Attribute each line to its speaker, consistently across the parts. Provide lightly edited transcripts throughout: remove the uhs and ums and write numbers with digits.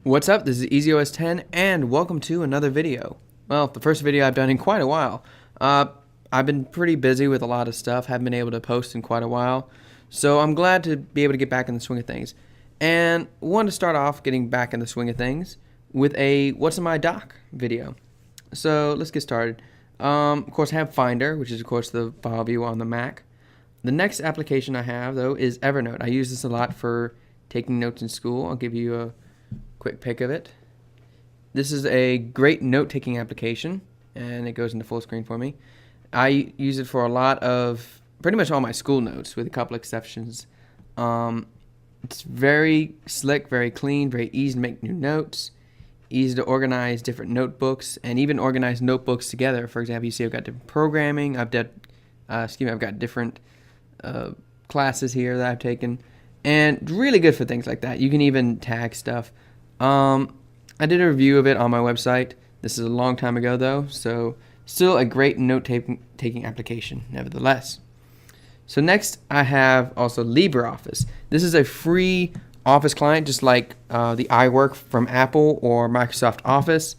Speaker 1: What's up? This is EasyOS 10 and welcome to another video. Well, the first video I've done in quite a while. I've been pretty busy with a lot of stuff, haven't been able to post in quite a while. So I'm glad to be able to get back in the swing of things. And wanted to start off getting back in the swing of things with a What's in My Dock video. So let's get started. Of course I have Finder, which is of course the file view on the Mac. The next application I have though is Evernote. I use this a lot for taking notes in school. I'll give you a quick pic of it. This is a great note-taking application, and it goes into full screen for me. I use it for a lot of, pretty much all my school notes, with a couple exceptions. It's very slick, very clean, very easy to make new notes, easy to organize different notebooks, and even organize notebooks together. For example, you see I've got different programming. I've got different classes here that I've taken, and really good for things like that. You can even tag stuff. I did a review of it on my website. This is a long time ago though, so still a great note-taking application nevertheless. So next I have also LibreOffice. This is a free Office client just like the iWork from Apple or Microsoft Office.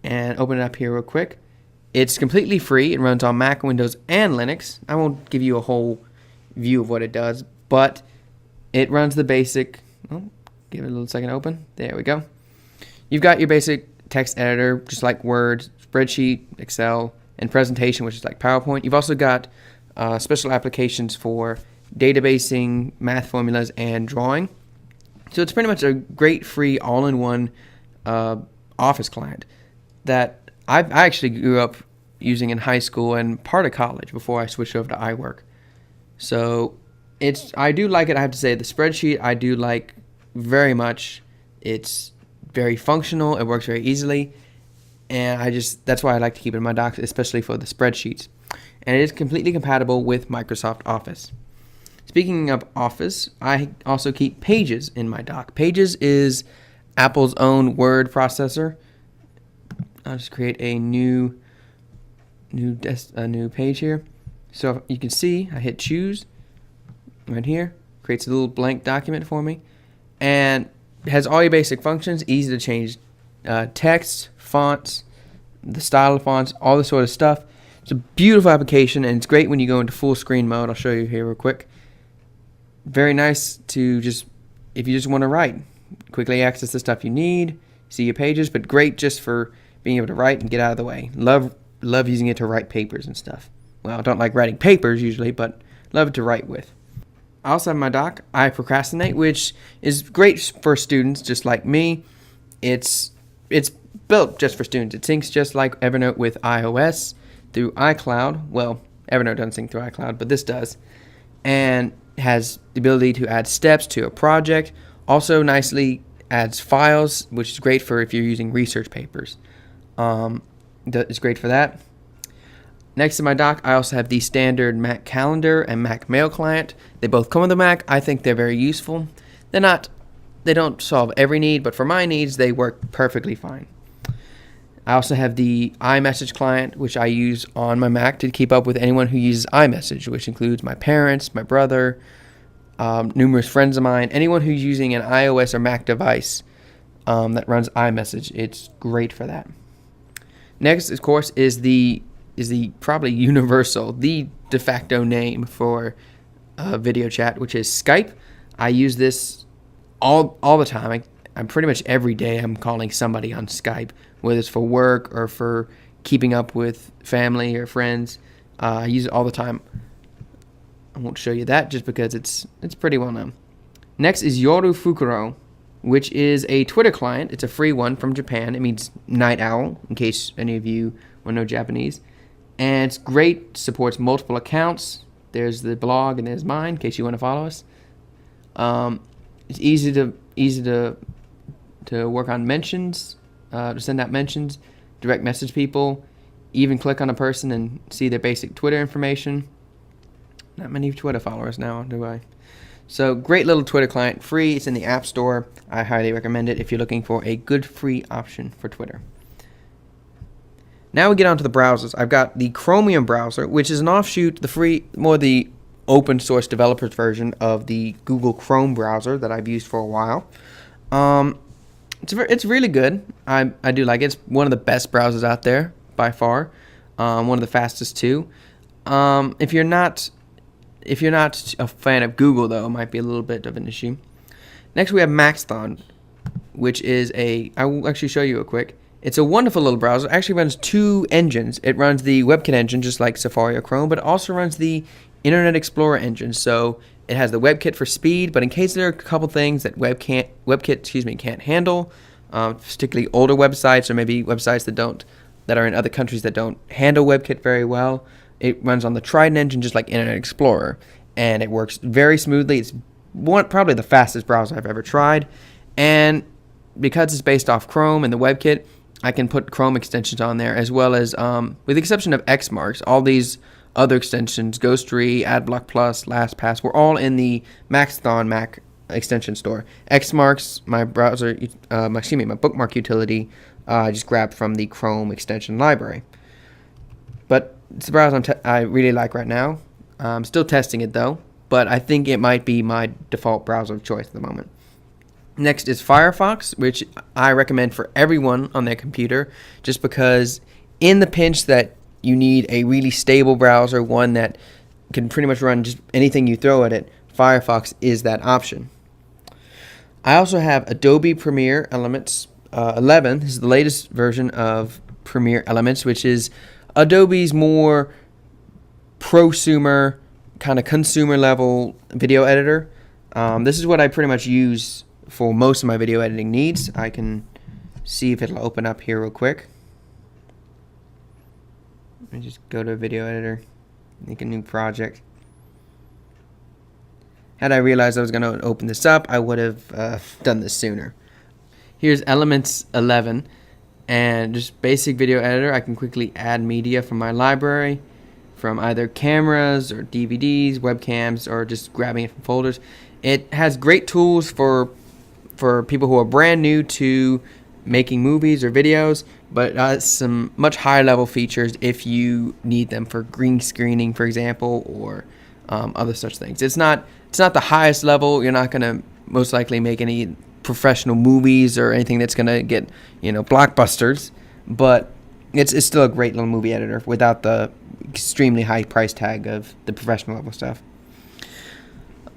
Speaker 1: And open it up here real quick. It's completely free. It runs on Mac, Windows, and Linux. I won't give you a whole view of what it does, but it runs the basic... Give it a little second to open. There we go. You've got your basic text editor, just like Word, spreadsheet, Excel, and presentation, which is like PowerPoint. You've also got special applications for databasing, math formulas, and drawing. So it's pretty much a great free all-in-one Office client that I actually grew up using in high school and part of college before I switched over to iWork. So I do like it. I have to say the spreadsheet I do like very much. It's very functional. It works very easily, and that's why I like to keep it in my docs, especially for the spreadsheets. And it is completely compatible with Microsoft Office. Speaking of Office, I also keep Pages in my dock. Pages is Apple's own word processor. I'll just create a new page here. So you can see I hit choose right here. Creates a little blank document for me. And it has all your basic functions, easy to change text, fonts, the style of fonts, all this sort of stuff. It's a beautiful application, and it's great when you go into full screen mode. I'll show you here real quick. Very nice to if you just want to write, quickly access the stuff you need, see your pages, but great just for being able to write and get out of the way. Love using it to write papers and stuff. Well, I don't like writing papers usually, but love it to write with. I also have my dock, I Procrastinate, which is great for students just like me. It's built just for students. It syncs just like Evernote with iOS through iCloud. Well, Evernote doesn't sync through iCloud, but this does. And has the ability to add steps to a project. Also nicely adds files, which is great for if you're using research papers. It's great for that. Next to my dock, I also have the standard Mac Calendar and Mac Mail client. They both come with the Mac. I think they're very useful. They don't solve every need, but for my needs, they work perfectly fine. I also have the iMessage client, which I use on my Mac to keep up with anyone who uses iMessage, which includes my parents, my brother, numerous friends of mine, anyone who's using an iOS or Mac device that runs iMessage. It's great for that. Next, of course, is the probably universal, the de facto name for video chat, which is Skype. I use this all the time. I'm pretty much every day I'm calling somebody on Skype, whether it's for work or for keeping up with family or friends. I use it all the time. I won't show you that just because it's pretty well known. Next is Yoru Fukuro, which is a Twitter client. It's a free one from Japan. It means night owl, in case any of you want to know Japanese. And it's great, supports multiple accounts. There's the blog and there's mine, in case you want to follow us. It's easy to work on mentions, to send out mentions, direct message people, even click on a person and see their basic Twitter information. Not many Twitter followers now, do I? So great little Twitter client, free. It's in the App Store. I highly recommend it if you're looking for a good free option for Twitter. Now we get onto the browsers. I've got the Chromium browser, which is an offshoot, the open source developers version of the Google Chrome browser that I've used for a while. It's really good. I do like it. It's one of the best browsers out there by far. One of the fastest too. If you're not a fan of Google though, it might be a little bit of an issue. Next we have Maxthon, which is I will actually show you real quick. It's a wonderful little browser. It actually runs two engines. It runs the WebKit engine just like Safari or Chrome, but it also runs the Internet Explorer engine. So it has the WebKit for speed, but in case there are a couple things that WebKit can't handle, particularly older websites or maybe websites that are in other countries that don't handle WebKit very well, it runs on the Trident engine just like Internet Explorer, and it works very smoothly. It's probably the fastest browser I've ever tried, and because it's based off Chrome and the WebKit, I can put Chrome extensions on there, as well as, with the exception of Xmarks, all these other extensions, Ghostery, AdBlock Plus, LastPass, were all in the Maxthon Mac extension store. Xmarks, my bookmark utility, I just grabbed from the Chrome extension library. But it's the browser I really like right now. I'm still testing it though, but I think it might be my default browser of choice at the moment. Next is Firefox, which I recommend for everyone on their computer, just because in the pinch that you need a really stable browser, one that can pretty much run just anything you throw at it, Firefox is that option. I also have Adobe Premiere Elements 11. This is the latest version of Premiere Elements, which is Adobe's more prosumer, kind of consumer level video editor. This is what I pretty much use for most of my video editing needs. I can see if it'll open up here real quick. Let me just go to a video editor, make a new project. Had I realized I was going to open this up, I would have done this sooner. Here's Elements 11, and just basic video editor. I can quickly add media from my library, from either cameras or DVDs, webcams, or just grabbing it from folders. It has great tools for people who are brand new to making movies or videos, but it has some much higher level features if you need them for green screening, for example, or other such things. It's not the highest level. You're not going to most likely make any professional movies or anything that's going to get, blockbusters, but it's still a great little movie editor without the extremely high price tag of the professional level stuff.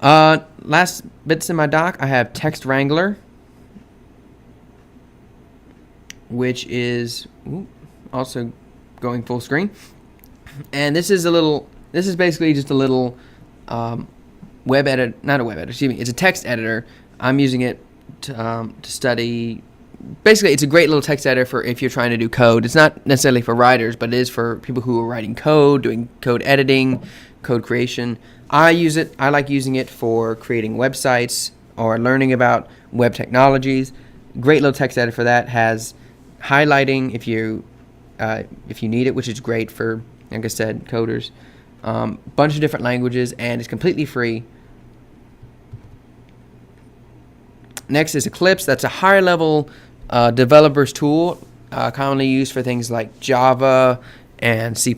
Speaker 1: Last bits in my dock, I have Text Wrangler, which is also going full screen, and this is basically just a little web editor, not a web editor, excuse me, it's a text editor. I'm using it to study. Basically, it's a great little text editor for if you're trying to do code. It's not necessarily for writers, but it is for people who are writing code, doing code editing, code creation. I use it. I like using it for creating websites or learning about web technologies. Great little text editor for that. Has highlighting if you need it, which is great for, like I said, coders. Bunch of different languages, and it's completely free. Next is Eclipse. That's a higher level developer's tool, commonly used for things like Java and C++,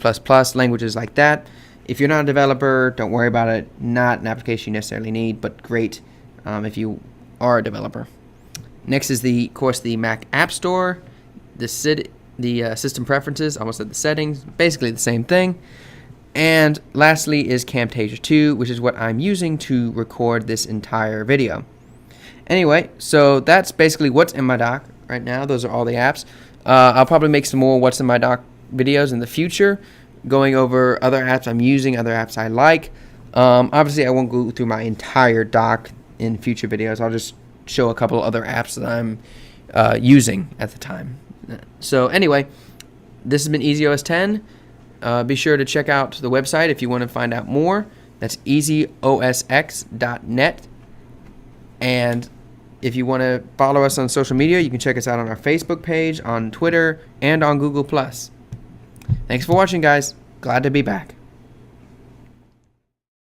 Speaker 1: languages like that. If you're not a developer, don't worry about it. Not an application you necessarily need, but great if you are a developer. Next is the Mac App Store, the system preferences, almost at the settings, basically the same thing. And lastly is Camtasia 2, which is what I'm using to record this entire video. Anyway, so that's basically what's in my dock right now. Those are all the apps. I'll probably make some more what's in my dock videos in the future, going over other apps I'm using, other apps I like. Obviously, I won't go through my entire dock in future videos. I'll just show a couple other apps that I'm using at the time. So anyway, this has been EasyOS 10. Be sure to check out the website if you want to find out more. That's EasyOSX.net. And if you want to follow us on social media, you can check us out on our Facebook page, on Twitter, and on Google+. Thanks for watching, guys. Glad to be back.